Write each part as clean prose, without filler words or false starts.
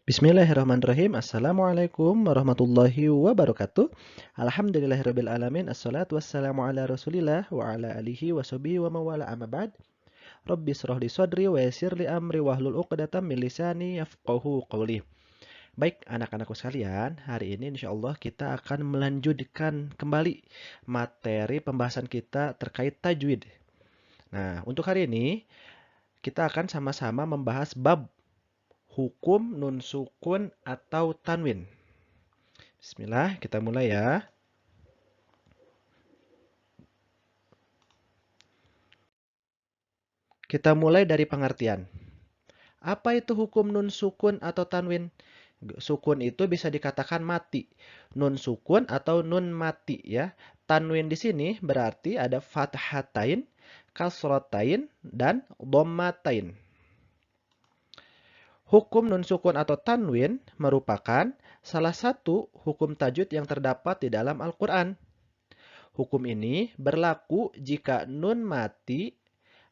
Bismillahirrahmanirrahim. Assalamualaikum warahmatullahi wabarakatuh. Alhamdulillahirabbil alamin. Assalatu wassalamu ala Rasulillah wa ala alihi wa sahbihi wa mawala amma ba'd. Rabbi shrah li sadri wa yassir li amri wahlul 'uqdatam min lisani yafqahu qawli. Baik, anak-anakku sekalian, hari ini insyaallah kita akan melanjutkan kembali materi pembahasan kita terkait tajwid. Nah, untuk hari ini kita akan sama-sama membahas bab hukum nun sukun atau tanwin. Bismillah, kita mulai ya. Kita mulai dari pengertian. Apa itu hukum nun sukun atau tanwin? Sukun itu bisa dikatakan mati. Nun sukun atau nun mati ya. Tanwin di sini berarti ada fathatain, kasratain, dan dhammatain. Hukum nun sukun atau tanwin merupakan salah satu hukum tajwid yang terdapat di dalam Al-Quran. Hukum ini berlaku jika nun mati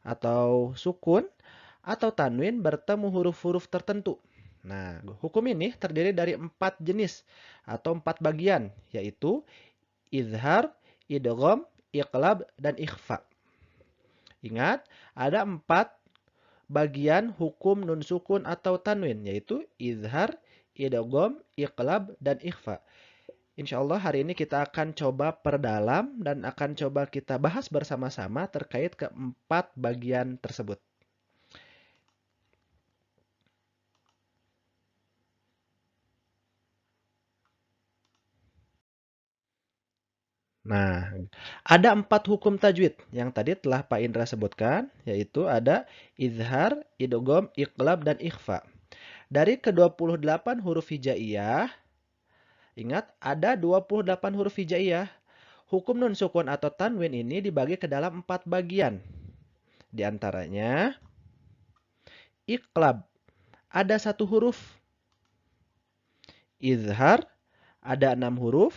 atau sukun atau tanwin bertemu huruf-huruf tertentu. Nah, hukum ini terdiri dari 4 jenis atau 4 bagian, yaitu izhar, idgham, iqlab, dan ikhfa. Ingat, ada 4 bagian hukum nun sukun atau tanwin, yaitu izhar, idgham, iqlab, dan ikhfa. Insya Allah hari ini kita akan coba perdalam dan akan coba kita bahas bersama-sama terkait keempat bagian tersebut. Nah, ada 4 hukum tajwid yang tadi telah Pak Indra sebutkan, yaitu ada izhar, idgham, iqlab, dan ikhfa. Dari ke-28 huruf hijaiyah, ingat ada 28 huruf hijaiyah. Hukum nun sukun atau tanwin ini dibagi ke dalam 4 bagian. Di antaranya, iqlab, ada 1 huruf. Izhar, ada 6 huruf.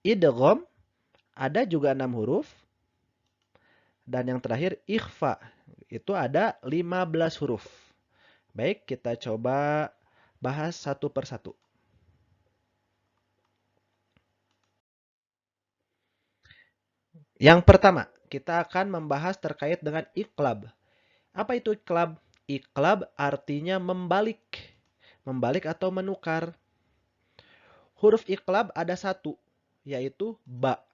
Idgham, ada juga 6 huruf. Dan yang terakhir, ikhfa, itu ada 15 huruf. Baik, kita coba bahas satu persatu. Yang pertama, kita akan membahas terkait dengan iqlab. Apa itu iqlab? Iqlab artinya membalik. Membalik atau menukar. Huruf iqlab ada 1, yaitu ba.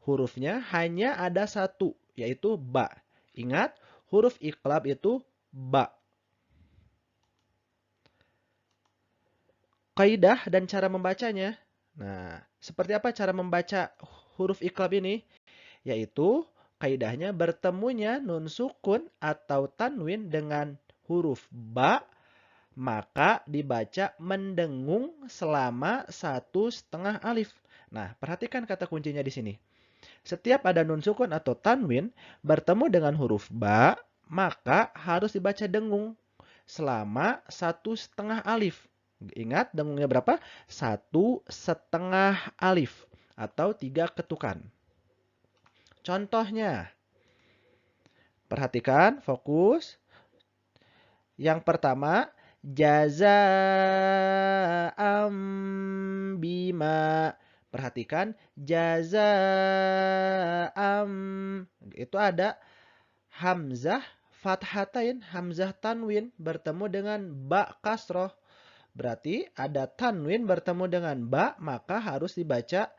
Hurufnya hanya ada 1, yaitu ba. Ingat, huruf iqlab itu ba. Kaidah dan cara membacanya. Nah, seperti apa cara membaca huruf iqlab ini? Yaitu kaidahnya bertemunya nun sukun atau tanwin dengan huruf ba, maka dibaca mendengung selama 1,5 alif. Nah, perhatikan kata kuncinya di sini. Setiap ada nun sukun atau tanwin bertemu dengan huruf ba, maka harus dibaca dengung selama 1,5 alif. Ingat dengungnya berapa? 1,5 alif atau 3 ketukan. Contohnya, perhatikan, fokus. Yang pertama, jazaa'am bima. Perhatikan, jazaa'am. Itu ada hamzah fathatain, hamzah tanwin bertemu dengan ba kasroh. Berarti ada tanwin bertemu dengan ba, maka harus dibaca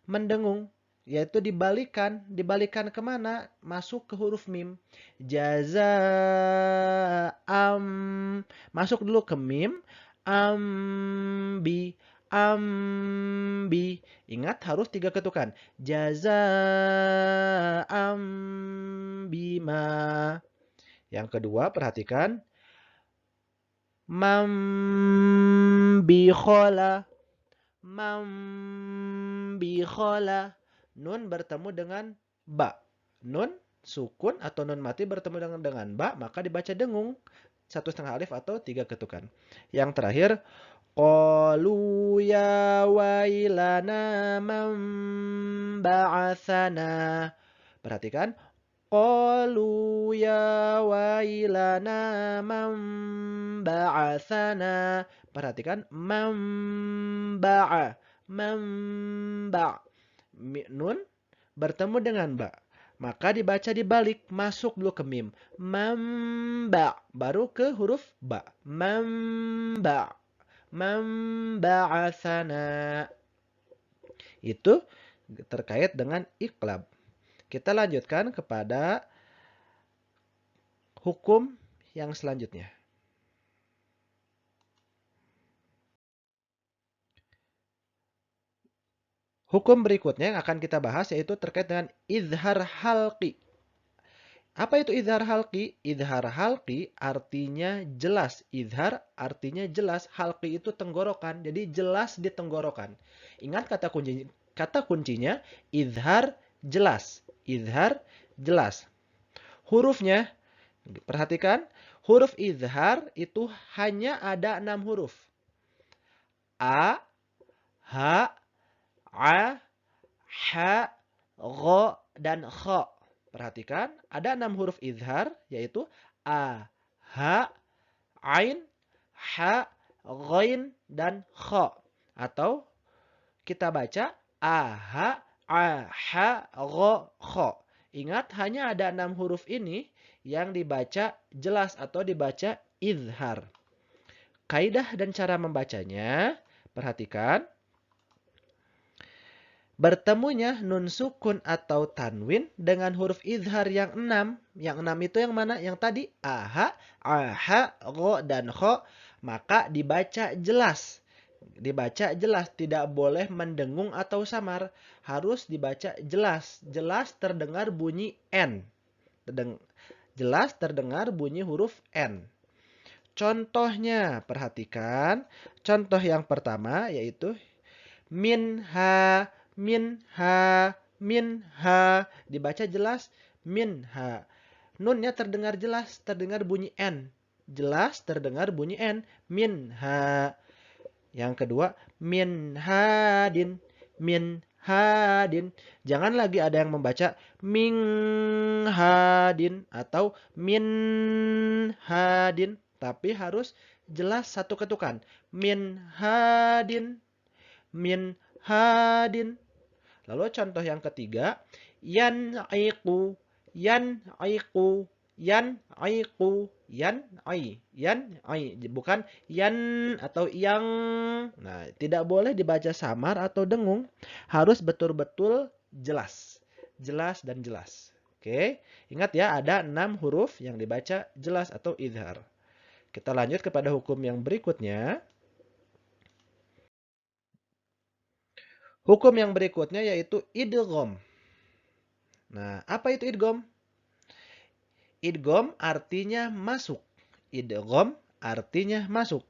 mendengung. Yaitu dibalikan. Dibalikan kemana? Masuk ke huruf mim. Jazaa'am. Masuk dulu ke mim. Ambi. Ambi. Ingat harus 3 ketukan. Jazaa'am bima. Yang kedua perhatikan. Mambikhola. Mambikhola. Nun bertemu dengan ba. Nun sukun atau nun mati bertemu dengan ba, maka dibaca dengung 1,5 alif atau 3 ketukan. Yang terakhir, qalu ya wailana man ba'atsana. Perhatikan, qalu ya wailana man ba'atsana. Perhatikan man ba. Nun bertemu dengan ba. Maka dibaca dibalik, masuk dulu ke mim. Mamba, baru ke huruf ba. Mamba, mamba'atsana. Itu terkait dengan iqlab. Kita lanjutkan kepada hukum yang selanjutnya. Hukum berikutnya yang akan kita bahas yaitu terkait dengan izhar halqi. Apa itu izhar halqi? Izhar halqi artinya jelas. Izhar artinya jelas. Halqi itu tenggorokan. Jadi jelas di tenggorokan. Ingat kata kuncinya izhar jelas. Izhar jelas. Hurufnya, perhatikan. Huruf izhar itu hanya ada 6 huruf. A, H, A, Ha, Gho, dan Kho. Perhatikan, ada 6 huruf izhar, yaitu A, Ha, Ain, Ha, Ghain, dan Kho. Atau kita baca A, Ha, A, Ha, Gho, Kho. Ingat, hanya ada 6 huruf ini yang dibaca jelas atau dibaca izhar. Kaidah dan cara membacanya, perhatikan. Bertemunya nun sukun atau tanwin dengan huruf izhar yang 6. Yang 6 itu yang mana? Yang tadi aha, aha, gho, dan kho. Maka dibaca jelas. Dibaca jelas, tidak boleh mendengung atau samar. Harus dibaca jelas. Jelas terdengar bunyi N. Jelas terdengar bunyi huruf N. Contohnya, perhatikan. Contoh yang pertama yaitu minha, minha, minha. Dibaca jelas, minha. Nunnya terdengar jelas, terdengar bunyi N. Jelas terdengar bunyi N, minha. Yang kedua, minhadin, minhadin. Jangan lagi ada yang membaca minhadin atau minhadin. Tapi harus jelas satu ketukan. Minhadin, minhadin. Lalu contoh yang ketiga, yan'iqu, yan'iqu, yan'iqu, yan'i, yan'i. Bukan yan atau yang. Nah, tidak boleh dibaca samar atau dengung. Harus betul-betul jelas. Jelas dan jelas. Oke, ingat ya, ada 6 huruf yang dibaca jelas atau izhar. Kita lanjut kepada hukum yang berikutnya. Hukum yang berikutnya yaitu idgham. Nah, apa itu idgham? Idgham artinya masuk. Idgham artinya masuk.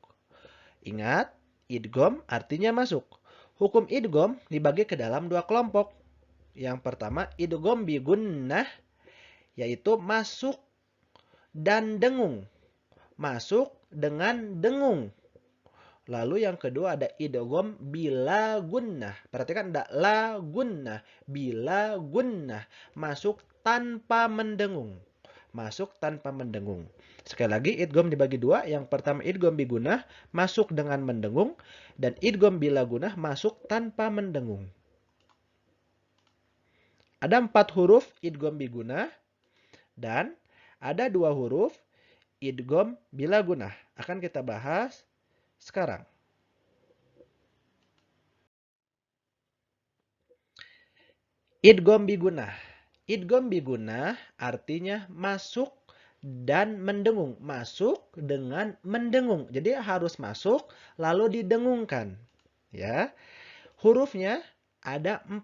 Ingat, idgham artinya masuk. Hukum idgham dibagi ke dalam 2 kelompok. Yang pertama, idgham bi gunnah, yaitu masuk dan dengung. Masuk dengan dengung. Lalu yang kedua ada idgham bila gunnah. Perhatikan ada la gunnah, bila gunnah. Masuk tanpa mendengung. Masuk tanpa mendengung. Sekali lagi idgham dibagi 2. Yang pertama idgham bi gunnah, masuk dengan mendengung. Dan idgham bila gunnah, masuk tanpa mendengung. Ada 4 huruf idgham bi gunnah. Dan ada 2 huruf idgham bila gunnah. Akan kita bahas sekarang. Idgham bi gunnah. Idgham bi gunnah artinya masuk dan mendengung. Masuk dengan mendengung. Jadi harus masuk lalu didengungkan. Ya. Hurufnya ada 4.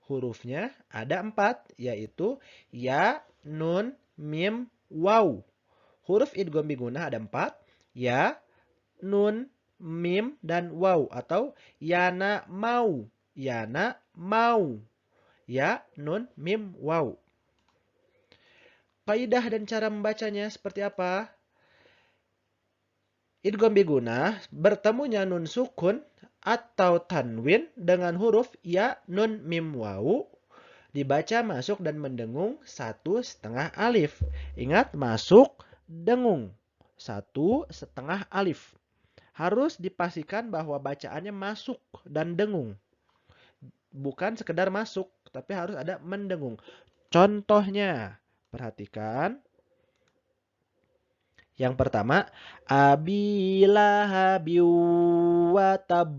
Hurufnya ada 4, yaitu ya, nun, mim, waw. Huruf idgham bi gunnah ada 4. Ya, nun, mim, dan waw. Atau yana mau. Yana mau. Ya, nun, mim, waw. Kaidah dan cara membacanya seperti apa? Idgham bi gunnah bertemunya nun sukun atau tanwin dengan huruf ya, nun, mim, waw Dibaca masuk dan mendengung 1,5 alif. Ingat, masuk, dengung. 1,5 alif. Harus dipastikan bahwa bacaannya masuk dan dengung. Bukan sekedar masuk, tapi harus ada mendengung. Contohnya, perhatikan. Yang pertama, abilahabiu watab.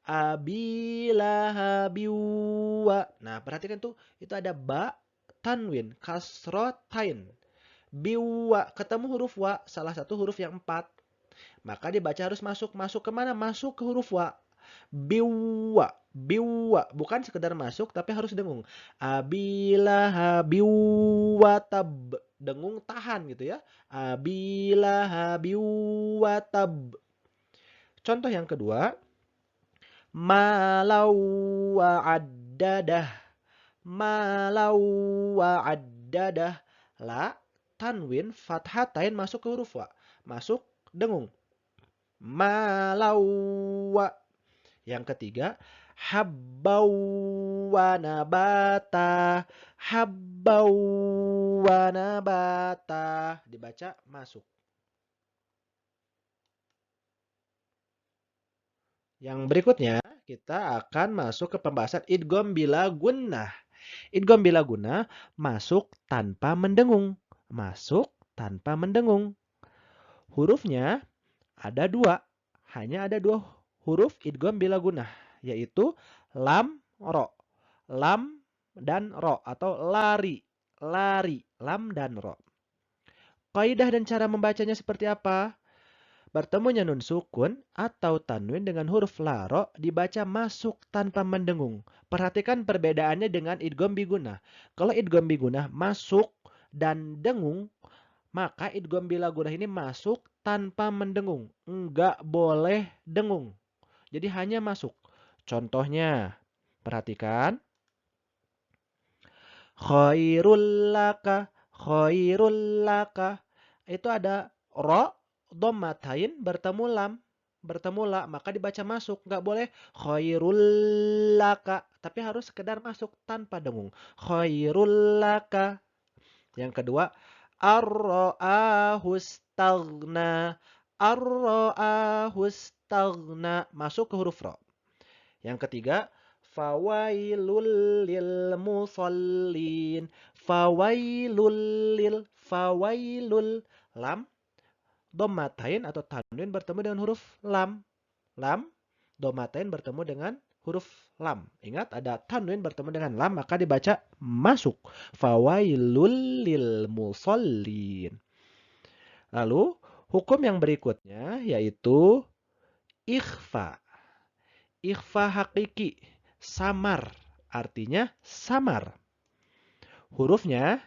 Abilahabiu wa. Nah, perhatikan tuh, itu ada ba, tanwin, kasrotain. Biwa, ketemu huruf wa, salah satu huruf yang 4. Maka dibaca harus masuk. Masuk kemana? Masuk ke huruf wa. Biwa, biwa. Bukan sekedar masuk, tapi harus dengung. Abilahabiu tab. Dengung tahan gitu ya. Abilahabiu tab. Contoh yang kedua. Malau wa'addadah. Malau wa'addadah. La, tanwin, fathatain masuk ke huruf wa. Masuk, dengung. Malau wa. Yang ketiga, habbau wa nabata. Habbau wa nabata. Dibaca masuk. Yang berikutnya, kita akan masuk ke pembahasan idgham bila gunnah. Idgham bila gunnah masuk tanpa mendengung. Masuk tanpa mendengung. Hurufnya ada 2. Hanya ada 2 huruf idgham bila gunnah, yaitu lam, ro. Lam dan ro atau lari. Lari, lam dan ro. Kaidah dan cara membacanya seperti apa? Bertemunya nun sukun atau tanwin dengan huruf la ro dibaca masuk tanpa mendengung. Perhatikan perbedaannya dengan idgham bigunnah. Kalau idgham bigunnah masuk dan dengung, maka idgham bila gunnah ini masuk tanpa mendengung. Enggak boleh dengung. Jadi hanya masuk. Contohnya, perhatikan. Khairul laka, khairul laka. Itu ada ro, dhammatain, bertemu lam. Bertemu la, maka dibaca masuk. Enggak boleh khairul laka. Tapi harus sekedar masuk tanpa dengung. Khairul laka. Yang kedua, ar-ra'ahu staghna. Ar-ra'ahu staghna. Masuk ke huruf ro. Yang ketiga, fawailul lil musallin. Fawailul lil. Fawailul. Lam. Dhammatain atau tanwin bertemu dengan huruf lam. Lam. Dhammatain bertemu dengan huruf lam. Ingat, ada tanwin bertemu dengan lam, maka dibaca masuk. Fawailul lil musallin. Lalu, hukum yang berikutnya yaitu ikhfa. Ikhfa hakiki, samar. Artinya samar. Hurufnya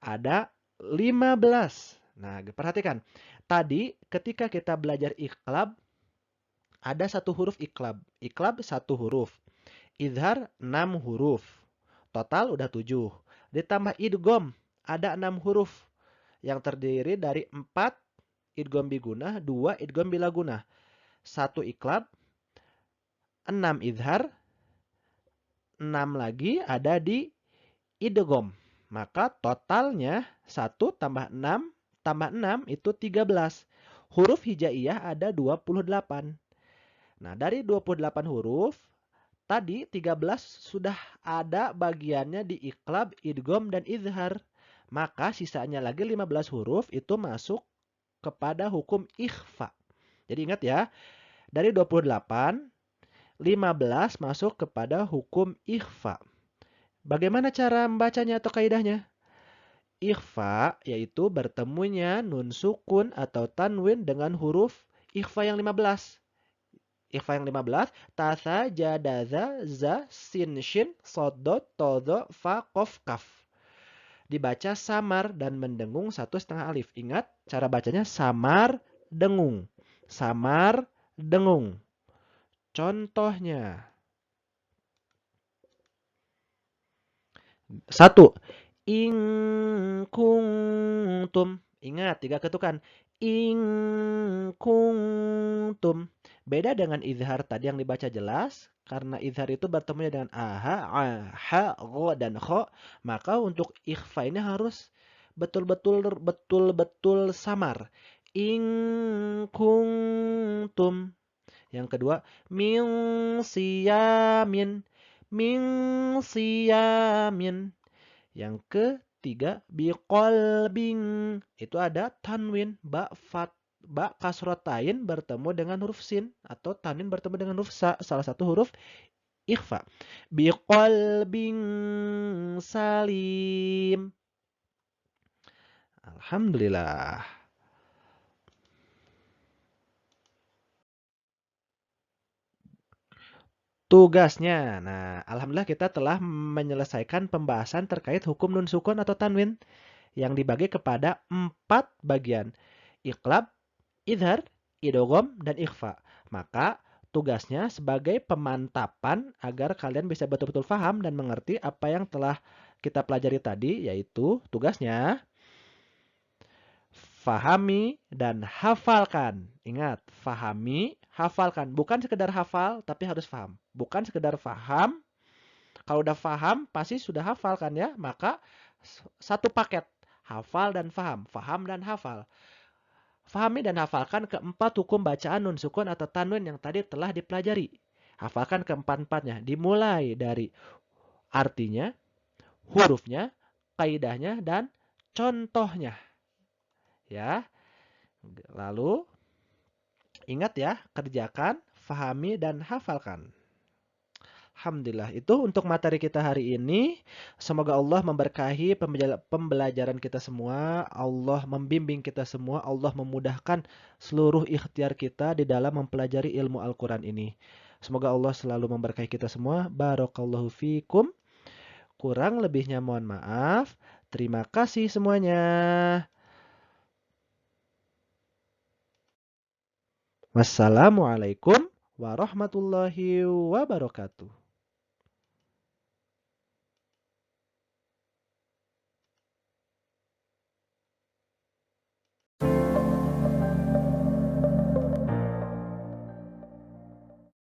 ada 15. Nah, perhatikan. Tadi ketika kita belajar iqlab, ada satu huruf iqlab. Iqlab satu huruf. Idhar 6 huruf. Total udah 7. Ditambah idgham, ada 6 huruf. Yang terdiri dari 4 idgham bigunnah, 2 idgham bila gunnah. 1 iqlab, 6 idhar, 6 lagi ada di idgham. Maka totalnya 1 tambah 6 tambah 6 itu 13. Huruf hijaiyah ada 28. Nah, dari 28 huruf, tadi 13 sudah ada bagiannya di iqlab, idgham, dan idhar. Maka sisanya lagi 15 huruf itu masuk kepada hukum ikhfa. Jadi ingat ya, dari 28, 15 masuk kepada hukum ikhfa. Bagaimana cara membacanya atau kaidahnya? Ikhfa yaitu bertemunya nun sukun atau tanwin dengan huruf ikhfa yang 15. Ikhfa yang 15, tasa, jadaza, za, sin, shin, sodot, todo, fa, kof, kaf. Dibaca samar dan mendengung 1,5 alif. Ingat, cara bacanya samar, dengung. Samar, dengung. Contohnya. 1. In kuntum. Ingat, 3 ketukan. In kuntum. Beda dengan izhar tadi yang dibaca jelas. karena izhar itu bertemunya dengan aha, ha, gho, dan kho, maka untuk ikhfa ini harus betul-betul samar. In kuntum. Yang kedua, min siyamin. Min siyamin. Yang ketiga, biqalbin. Itu ada tanwin, ba kasrotain bertemu dengan huruf sin atau tanwin bertemu dengan huruf sa, salah satu huruf ikhfa. Biqalbin salim. Alhamdulillah. Tugasnya. Nah, alhamdulillah kita telah menyelesaikan pembahasan terkait hukum nun sukun atau tanwin yang dibagi kepada 4 bagian. Iqlab, idhar, idgham, dan ikhfa. Maka tugasnya sebagai pemantapan agar kalian bisa betul-betul paham dan mengerti apa yang telah kita pelajari tadi, yaitu tugasnya fahami dan hafalkan. Ingat, fahami, hafalkan. Bukan sekedar hafal, tapi harus paham. Bukan sekedar paham. Kalau udah paham, pasti sudah hafal kan ya? Maka satu paket. Hafal dan faham. Faham dan hafal. Fahami dan hafalkan keempat hukum bacaan nun sukun atau tanwin yang tadi telah dipelajari. Hafalkan keempat-empatnya. Dimulai dari artinya, hurufnya, kaidahnya, dan contohnya. Ya. Lalu ingat ya, kerjakan, fahami, dan hafalkan. Alhamdulillah, itu untuk materi kita hari ini. Semoga Allah memberkahi pembelajaran kita semua. Allah membimbing kita semua. Allah memudahkan seluruh ikhtiar kita di dalam mempelajari ilmu Al-Quran ini. Semoga Allah selalu memberkahi kita semua. Barakallahu fikum. Kurang lebihnya mohon maaf. Terima kasih semuanya. Wassalamualaikum warahmatullahi wabarakatuh.